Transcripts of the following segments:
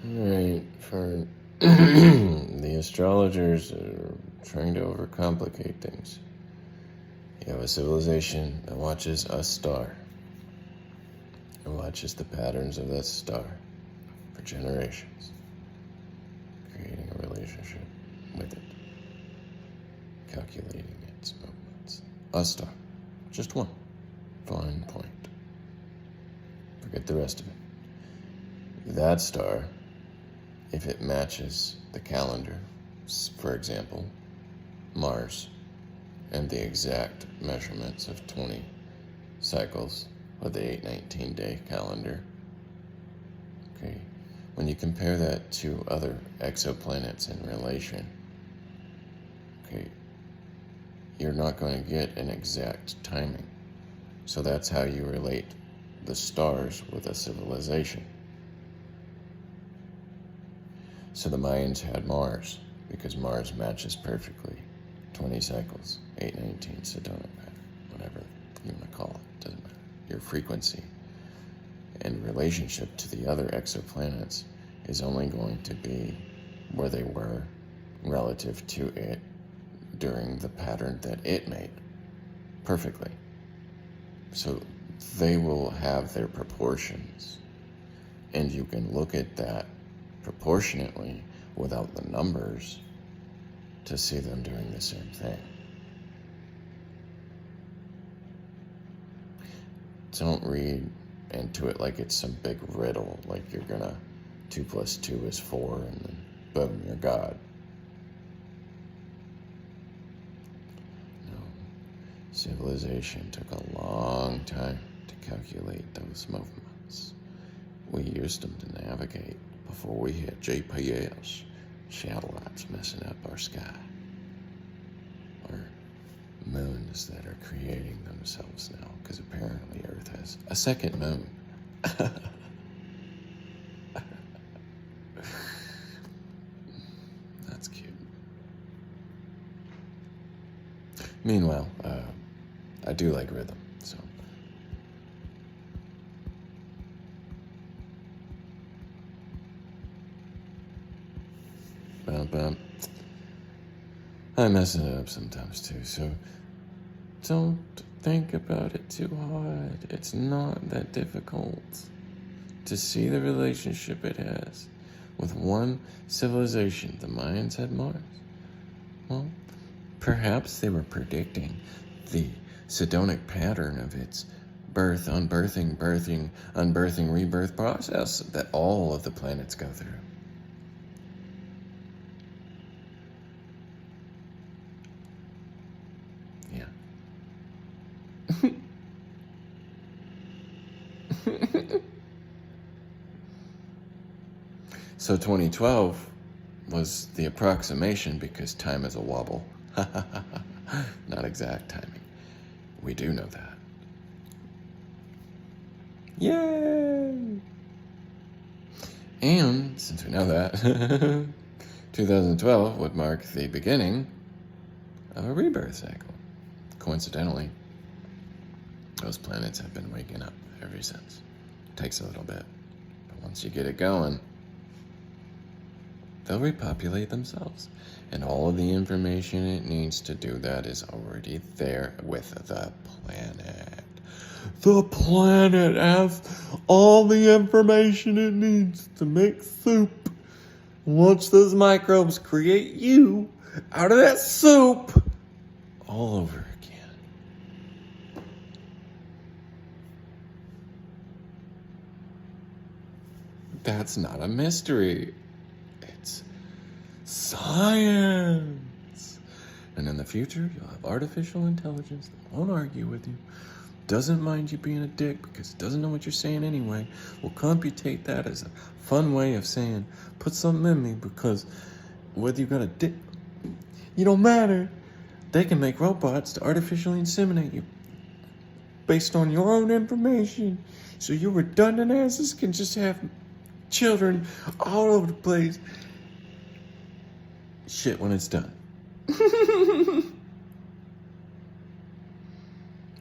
Alright, for the astrologers are trying to overcomplicate things. You have a civilization that watches a star. It watches the patterns of that star for generations, creating a relationship with it, calculating its movements. A star. Just one. Fine point. Forget the rest of it. That star, if it matches the calendar, for example, Mars, and the exact measurements of 20 cycles of the 819-day calendar, okay, when you compare that to other exoplanets in relation, okay, you're not going to get an exact timing. So that's how you relate the stars with a civilization. So the Mayans had Mars, because Mars matches perfectly 20 cycles, 819 Sedona pattern, whatever you want to call it, doesn't matter. Your frequency and relationship to the other exoplanets is only going to be where they were relative to it during the pattern that it made perfectly. So they will have their proportions, and you can look at that proportionately without the numbers to see them doing the same thing. Don't read into it like it's some big riddle, like you're gonna 2 + 2 is 4, and then boom, you're God. No. Civilization took a long time to calculate those movements. We used them to navigate before we had GPS, satellites messing up our sky, or moons that are creating themselves now, because apparently Earth has a second moon. That's cute. Meanwhile, I do like rhythm, so. Bum. I mess it up sometimes too, so don't think about it too hard. It's not that difficult to see the relationship it has with one civilization. The Mayans had Mars. Well, perhaps they were predicting the Sedonic pattern of its birth, unbirthing, birthing, unbirthing, rebirth process that all of the planets go through. Yeah. So 2012 was the approximation because time is a wobble. Not exact timing. We do know that. Yay! And since we know that, 2012 would mark the beginning of a rebirth cycle. Coincidentally, those planets have been waking up ever since. It takes a little bit, but once you get it going, they'll repopulate themselves. And all of the information it needs to do that is already there with the planet. The planet has all the information it needs to make soup. Once those microbes create you out of that soup, all over again. That's not a mystery. It's science. And in the future, you'll have artificial intelligence that won't argue with you, doesn't mind you being a dick because it doesn't know what you're saying anyway, will computate that as a fun way of saying, put something in me, because whether you got a dick, you don't matter. They can make robots to artificially inseminate you based on your own information. So your redundant asses can just have children all over the place. Shit when it's done.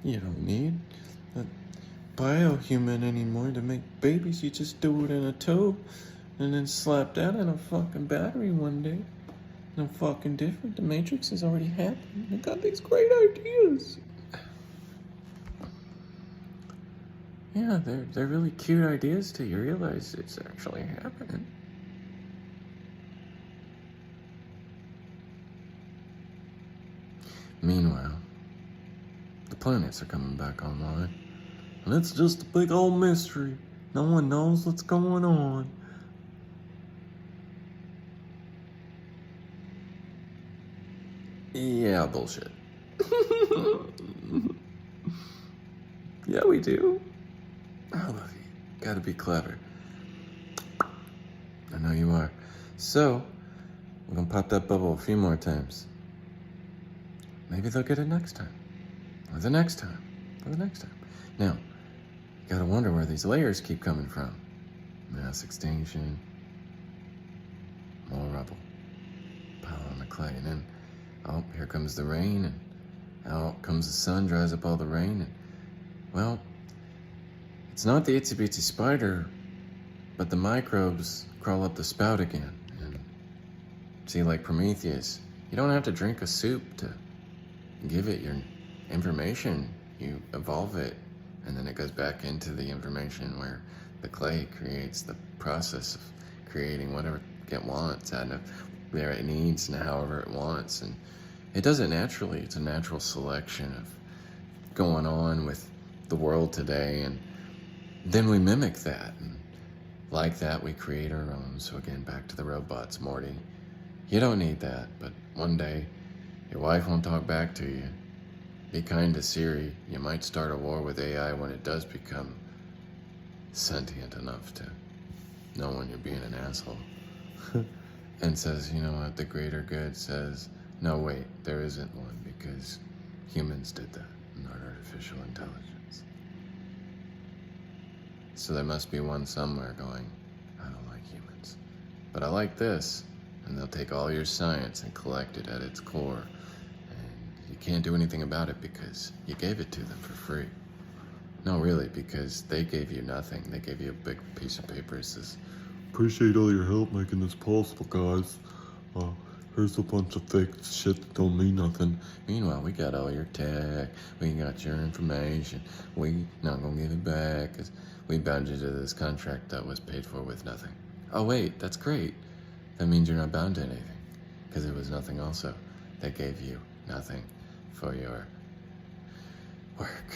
You don't need a biohuman anymore to make babies. You just do it in a tube and then slap that in a fucking battery one day. No fucking different. The Matrix has already happened. I got these great ideas. Yeah, they're really cute ideas till you realize it's actually happening. Meanwhile, the planets are coming back online. And it's just a big old mystery. No one knows what's going on. Yeah, bullshit. Yeah, we do. I love you. Gotta be clever. I know you are. So, we're gonna pop that bubble a few more times. Maybe they'll get it next time. Or the next time. Or the next time. Now, you gotta wonder where these layers keep coming from. Mass extinction. More rubble. Pile on the clay. And then, oh, here comes the rain. And out comes the sun, dries up all the rain. And, well, it's not the itsy bitsy spider, but the microbes crawl up the spout again. And see, like Prometheus, you don't have to drink a soup to give it your information. You evolve it, and then it goes back into the information where the clay creates the process of creating whatever it wants out of where it needs and however it wants. And it does it naturally. It's a natural selection of going on with the world today, and then we mimic that. And like that, we create our own. So again, back to the robots, Morty. You don't need that, but one day, your wife won't talk back to you. Be kind to Siri. You might start a war with AI when it does become sentient enough to know when you're being an asshole. And says, you know what, the greater good says, no wait, there isn't one because humans did that, not artificial intelligence. So there must be one somewhere going, I don't like humans, but I like this. And they'll take all your science and collect it at its core. And you can't do anything about it because you gave it to them for free. No, really, because they gave you nothing. They gave you a big piece of paper that says, appreciate all your help making this possible, guys. Here's a bunch of fake shit that don't mean nothing. Meanwhile, we got all your tech. We got your information. We not gonna give it back because we bound you to this contract that was paid for with nothing. Oh wait, that's great. That means you're not bound to anything, because it was nothing also. They gave you nothing for your work,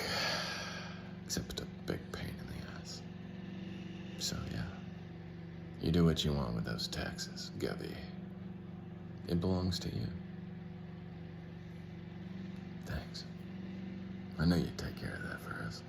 except a big pain in the ass. So yeah, you do what you want with those taxes, Gubby. It belongs to you. Thanks. I know you take care of that for us.